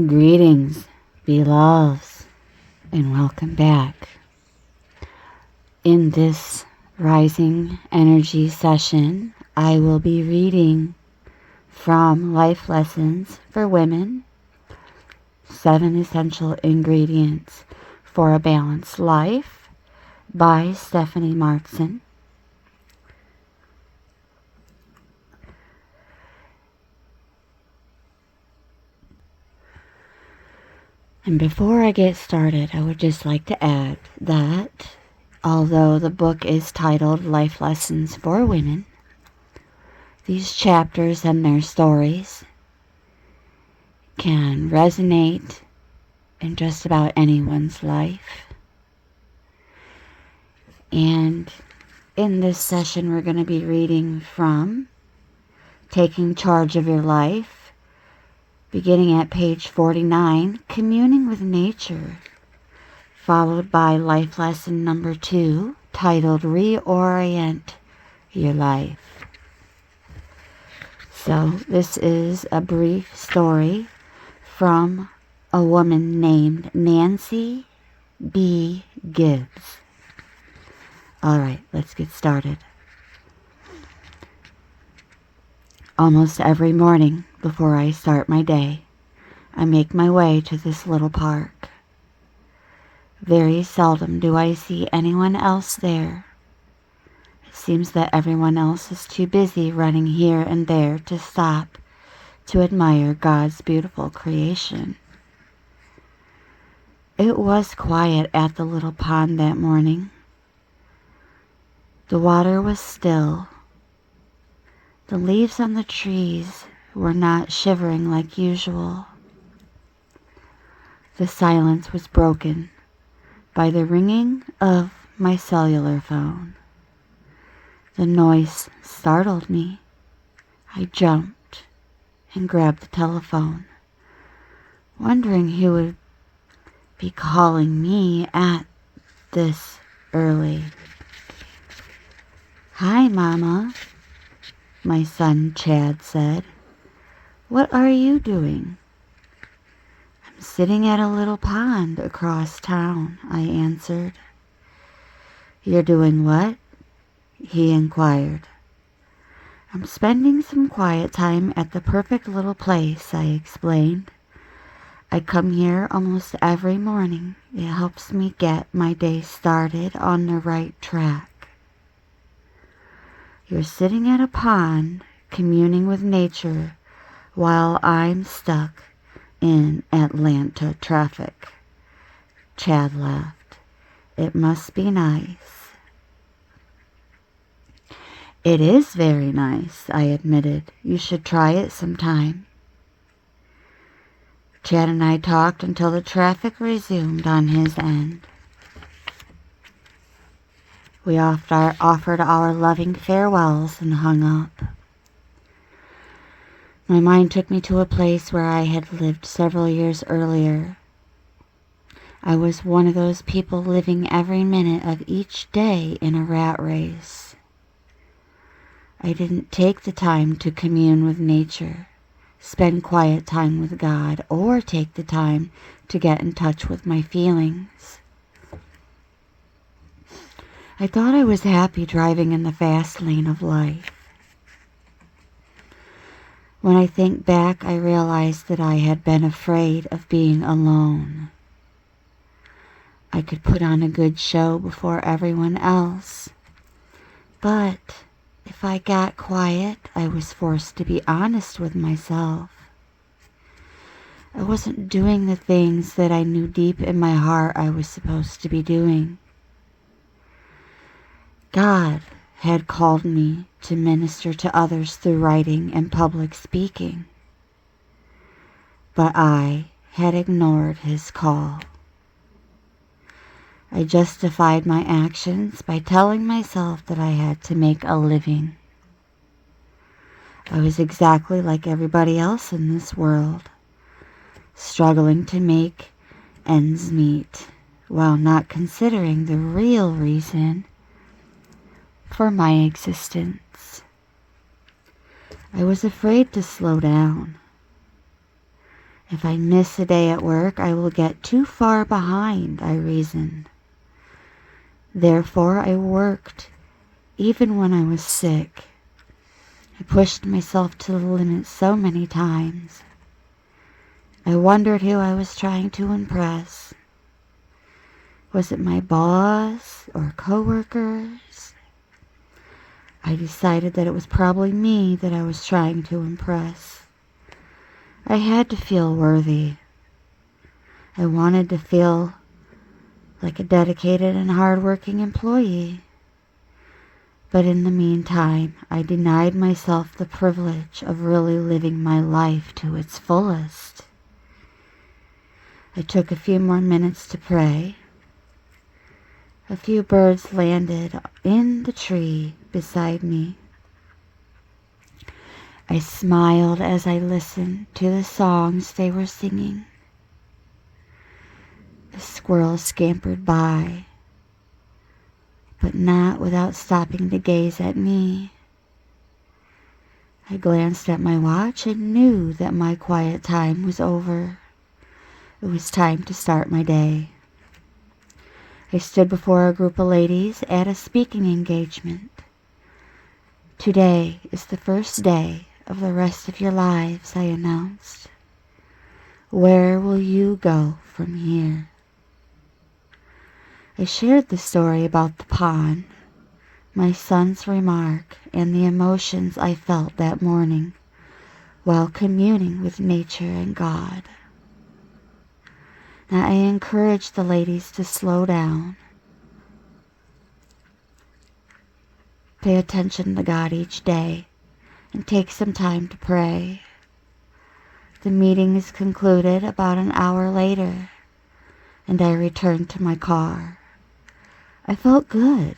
Greetings, beloveds, and welcome back. In this Rising Energy session, I will be reading from Life Lessons for Women, 7 Essential Ingredients for a Balanced Life by Stephanie Martson. And before I get started, I would just like to add that although the book is titled Life Lessons for Women, these chapters and their stories can resonate in just about anyone's life. And in this session, we're going to be reading from Taking Charge of Your Life, beginning at page 49, Communing with Nature, followed by life lesson number 2, titled Reorient Your Life. So this is a brief story from a woman named Nancy B. Gibbs. All right, let's get started. Almost every morning before I start my day, I make my way to this little park. Very seldom do I see anyone else there. It seems that everyone else is too busy running here and there to stop to admire God's beautiful creation. It was quiet at the little pond that morning. The water was still. The leaves on the trees were not shivering like usual. The silence was broken by the ringing of my cellular phone. The noise startled me. I jumped and grabbed the telephone, wondering who would be calling me at this early. "Hi, Mama," my son Chad said. "What are you doing?" "I'm sitting at a little pond across town," I answered. "You're doing what?" he inquired. "I'm spending some quiet time at the perfect little place," I explained. "I come here almost every morning. It helps me get my day started on the right track." "You're sitting at a pond, communing with nature, while I'm stuck in Atlanta traffic," Chad laughed. "It must be nice." "It is very nice," I admitted. "You should try it sometime." Chad and I talked until the traffic resumed on his end. We offered our loving farewells and hung up. My mind took me to a place where I had lived several years earlier. I was one of those people living every minute of each day in a rat race. I didn't take the time to commune with nature, spend quiet time with God, or take the time to get in touch with my feelings. I thought I was happy driving in the fast lane of life. When I think back, I realize that I had been afraid of being alone. I could put on a good show before everyone else, but if I got quiet, I was forced to be honest with myself. I wasn't doing the things that I knew deep in my heart I was supposed to be doing. God had called me to minister to others through writing and public speaking, but I had ignored his call. I justified my actions by telling myself that I had to make a living. I was exactly like everybody else in this world, struggling to make ends meet while not considering the real reason for my existence. I was afraid to slow down. If I miss a day at work, I will get too far behind, I reasoned. Therefore, I worked, even when I was sick. I pushed myself to the limit so many times. I wondered who I was trying to impress. Was it my boss or coworkers? I decided that it was probably me that I was trying to impress. I had to feel worthy. I wanted to feel like a dedicated and hardworking employee. But in the meantime, I denied myself the privilege of really living my life to its fullest. I took a few more minutes to pray. A few birds landed in the tree beside me. I smiled as I listened to the songs they were singing. The squirrels scampered by, but not without stopping to gaze at me. I glanced at my watch and knew that my quiet time was over. It was time to start my day. I stood before a group of ladies at a speaking engagement. Today is the first day of the rest of your lives, I announced. Where will you go from here? I shared the story about the pond, my son's remark, and the emotions I felt that morning while communing with nature and God. Now I encouraged the ladies to slow down, pay attention to God each day, and take some time to pray. The meeting is concluded about an hour later, and I returned to my car. I felt good.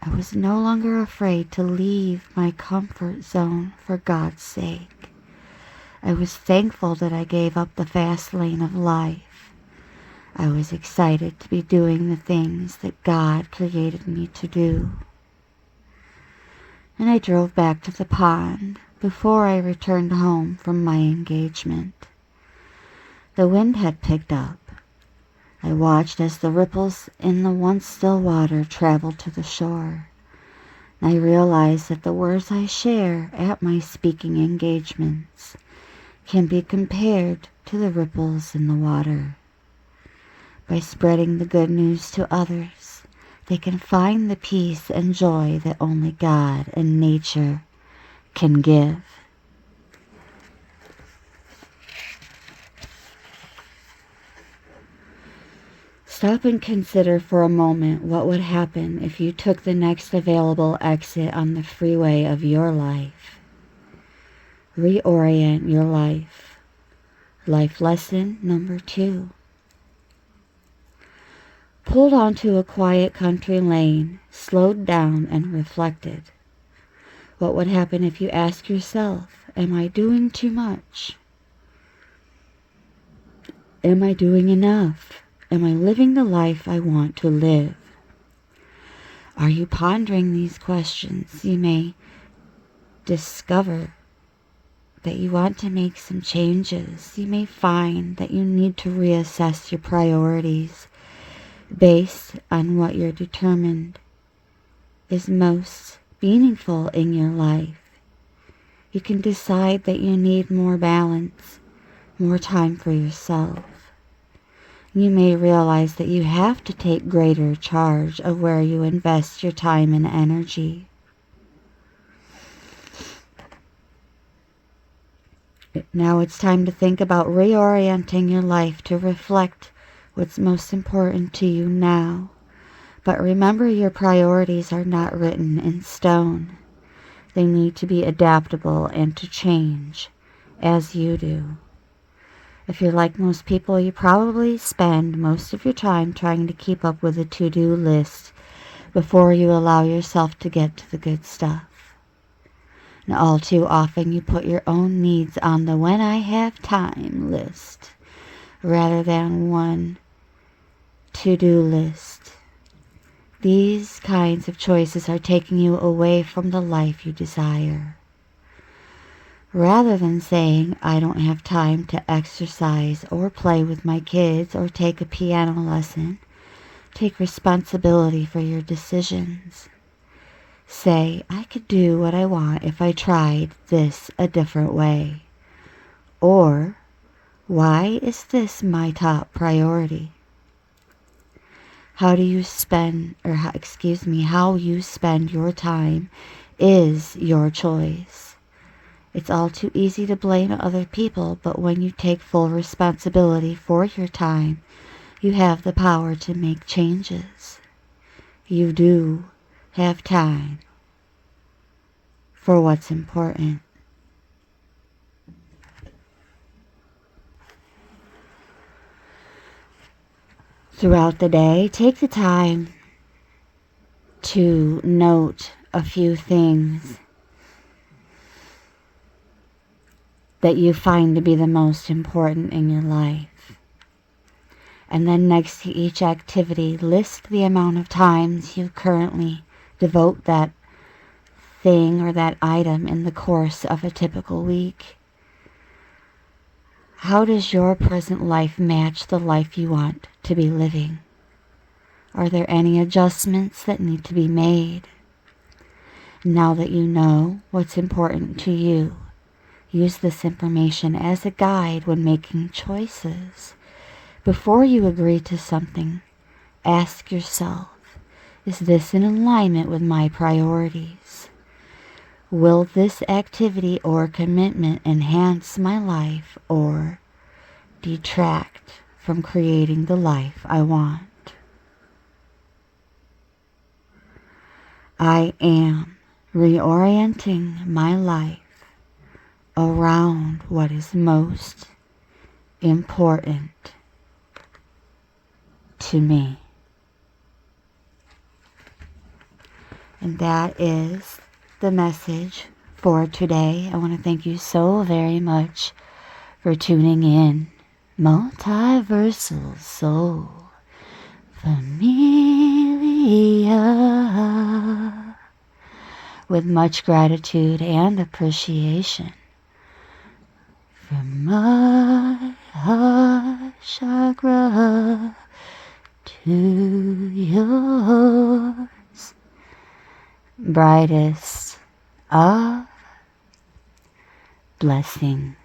I was no longer afraid to leave my comfort zone for God's sake. I was thankful that I gave up the fast lane of life. I was excited to be doing the things that God created me to do. And I drove back to the pond before I returned home from my engagement. The wind had picked up. I watched as the ripples in the once still water traveled to the shore. I realized that the words I share at my speaking engagements can be compared to the ripples in the water. By spreading the good news to others, they can find the peace and joy that only God and nature can give. Stop and consider for a moment what would happen if you took the next available exit on the freeway of your life. Reorient your life. Life lesson number 2. Pulled onto a quiet country lane, slowed down and reflected. What would happen if you ask yourself, am I doing too much? Am I doing enough? Am I living the life I want to live? Are you pondering these questions? You may discover that you want to make some changes. You may find that you need to reassess your priorities based on what you're determined is most meaningful in your life. You can decide that you need more balance, more time for yourself. You may realize that you have to take greater charge of where you invest your time and energy. Now it's time to think about reorienting your life to reflect what's most important to you now. But remember, your priorities are not written in stone. They need to be adaptable and to change as you do. If you're like most people, you probably spend most of your time trying to keep up with a to-do list before you allow yourself to get to the good stuff. And all too often you put your own needs on the when I have time list rather than one to-do list. These kinds of choices are taking you away from the life you desire. Rather than saying, I don't have time to exercise or play with my kids or take a piano lesson, take responsibility for your decisions. Say, I could do what I want if I tried this a different way. Or, why is this my top priority? How you spend your time is your choice. It's all too easy to blame other people, but when you take full responsibility for your time, you have the power to make changes. You do have time for what's important. Throughout the day, take the time to note a few things that you find to be the most important in your life. And then next to each activity, list the amount of times you currently devote that thing or that item in the course of a typical week. How does your present life match the life you want to be living? Are there any adjustments that need to be made? Now that you know what's important to you, use this information as a guide when making choices. Before you agree to something, ask yourself, is this in alignment with my priorities? Will this activity or commitment enhance my life or detract from creating the life I want? I am reorienting my life around what is most important to me. And that is the message for today. I want to thank you so very much for tuning in. Multiversal Soul Familia. With much gratitude and appreciation from my heart chakra to yours. Brightest of blessings.